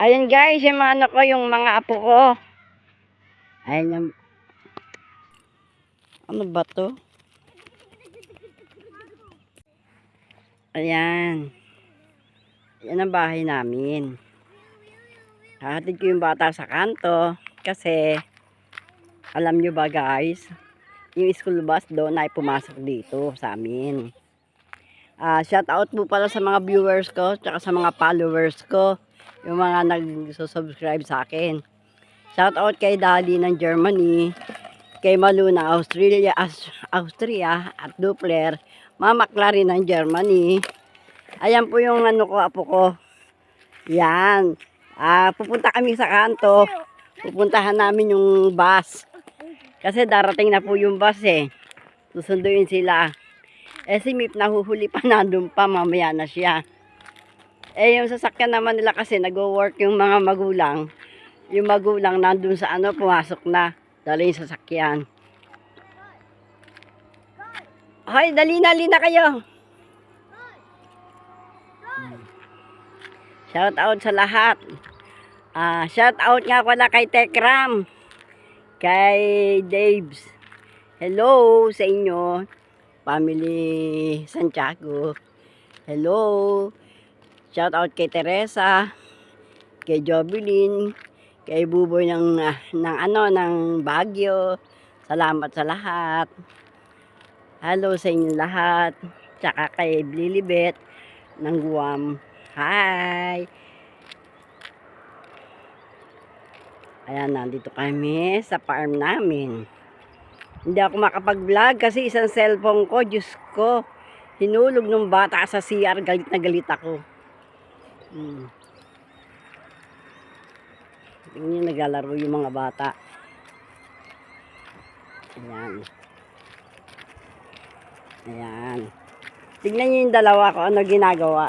Ayan guys, yung mga ano ko, yung mga apo ko. Ayan yung... Ano ba to? Ayan. Yan ang bahay namin. Hahatid ko yung bata sa kanto. Kasi, alam nyo ba guys, yung school bus doon ay pumasok dito sa amin. Shout out po pala sa mga viewers ko, tsaka sa mga followers ko. Yung mga nag-subscribe sa akin. Shout out kay Daddy ng Germany, kay Malu ng Austria at Dupler, Mama Clary ng Germany. Ayan po yung ano ko, apo ko. Yan. Pupunta kami sa kanto. Pupuntahan namin yung bus. Kasi darating na po yung bus eh. Susunduin sila. Si Mip nahuhuli pa, nandun pa, mamaya na siya. Yung sasakyan naman nila kasi nag-work yung mga magulang. Yung magulang nandun sa ano, pumasok na. Dali yung sasakyan. Hoy, dali na kayo. Shout out sa lahat. Shout out nga pala kay Tekram. Kay Daves. Hello sa inyo. Family Santiago. Hello. Shout out kay Teresa. Kay Jovelyn. Kay Buboy ng Baguio. Salamat sa lahat. Hello sa inyo lahat. Tsaka kay Lilibet ng Guam. Hi! Ayan, nandito kami sa farm namin. Hindi ako makapag-vlog kasi isang cellphone ko, Diyos ko, hinulog ng bata sa CR, galit na galit ako. Tingnan nyo, naglalaro yung mga bata. Ayan. Ayan. Tingnan nyo yung dalawa ko, ano ginagawa.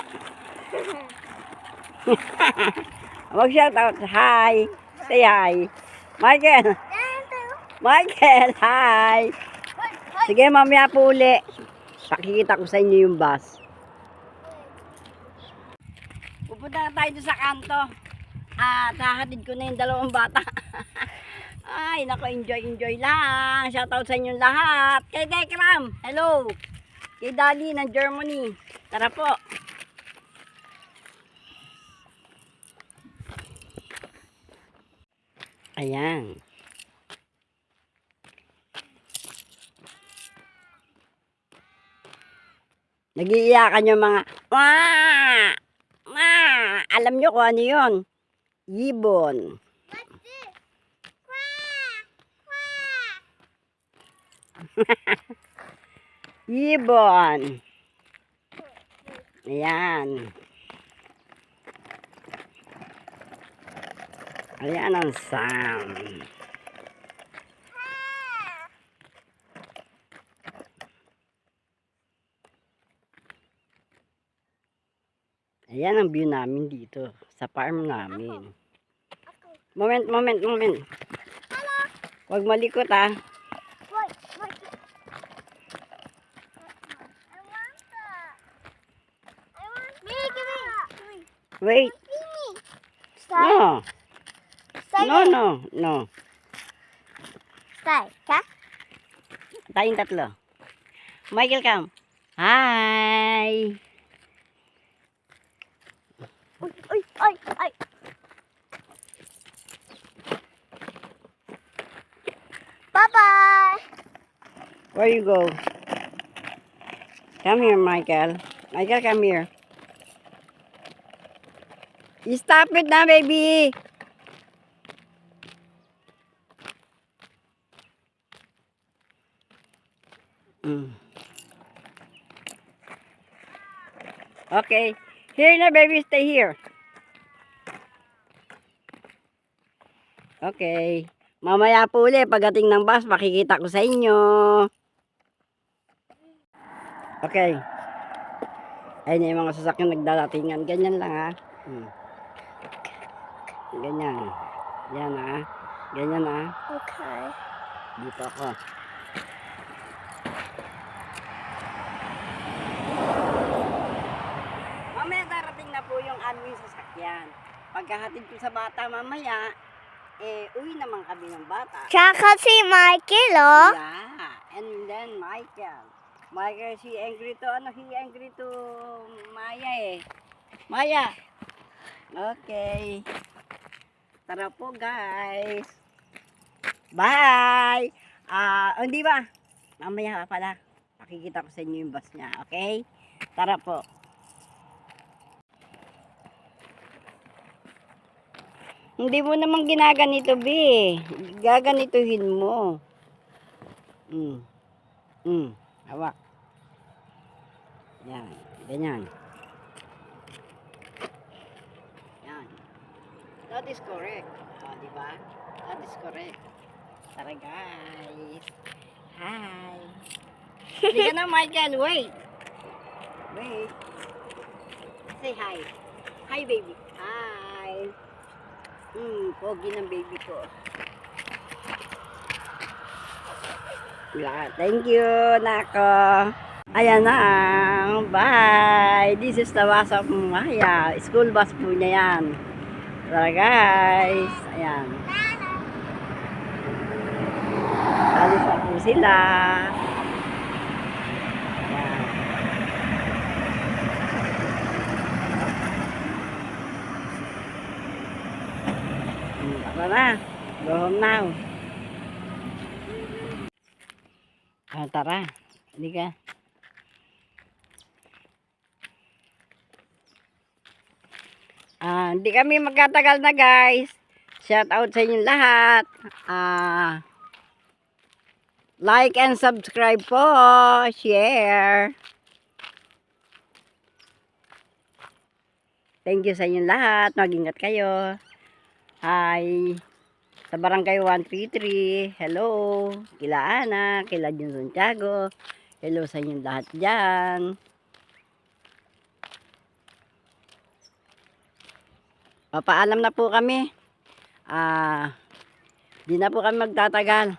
Mag-shout out. Hi. Say hi. Michael. Michael, hi. Sige, mamaya po uli. Pakikita ko sa inyo yung bus. Pupunta na tayo doon sa kanto. Hahatid ko na yung dalawang bata. Ay, nako, enjoy lang. Shout out sa inyong lahat. Kay Dekram, hello. Kay Dali ng Germany. Tara po. Ayan. Nag-iiyakan yung mga alam nyo kung ano yun? Ibon. Ibon. Ayan. Ayan ang sound. Ayan ang view namin dito sa farm namin. Moment. Huwag malikot ah. Wait. No. Stay, ka? Tayong tatlo. Michael, come. Hi. Ay. Bye-bye. Where you go? Come here, Michael. Michael, come here. Stop it na, baby. Okay. Here na, baby. Stay here. Okay. Mamaya po ulit, pagdating ng bus, makikita ko sa inyo. Okay. Ayun yung mga sasakyan nagdadatingan. Ganyan lang ha. Ganyan. Yan ha. Ganyan ha. Okay. Dito ako. Mamaya darating na po yung aming sasakyan. pagkahatid ko sa bata mamaya, uwi naman kami ng bata. Tsaka si Michael, oh. Yeah, and then Michael. Michael, he angry to Maya eh. Maya! Okay. Tara po guys. Bye! Hindi ba? Mamaya pala. Pakikita ko sa inyo yung bus niya. Okay? Tara po. Hindi mo naman ginaganito, B. Gaganituhin mo. Hawak. Yan. Ganyan. Yan. That is correct. Di ba? That is correct. Tara, guys. Hi. Hindi ka na, Michael. Wait. Wait. Say hi. Hi, baby. Hi. Pogi ng baby ko. Yeah, thank you, Nako. Ayan na. Bye. This is the bus of Maya. School bus po niya yan. Tara, guys. Ayan. Alis na po sila. Ayan. Tara na. Go home now. Tara. Hindi ka. Hindi kami magkatagal na guys. Shout out sa inyo lahat. Like and subscribe po. Share. Thank you sa inyo lahat. Mag-ingat kayo. Hi. Sa Barangay 133. Hello. Kila Ana. Kila Jun Santiago. Hello sa inyo lahat dyan. Papaalam na po kami. Di na po kami magtatagal.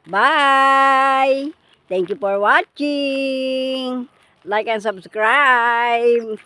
Bye! Thank you for watching. Like and subscribe.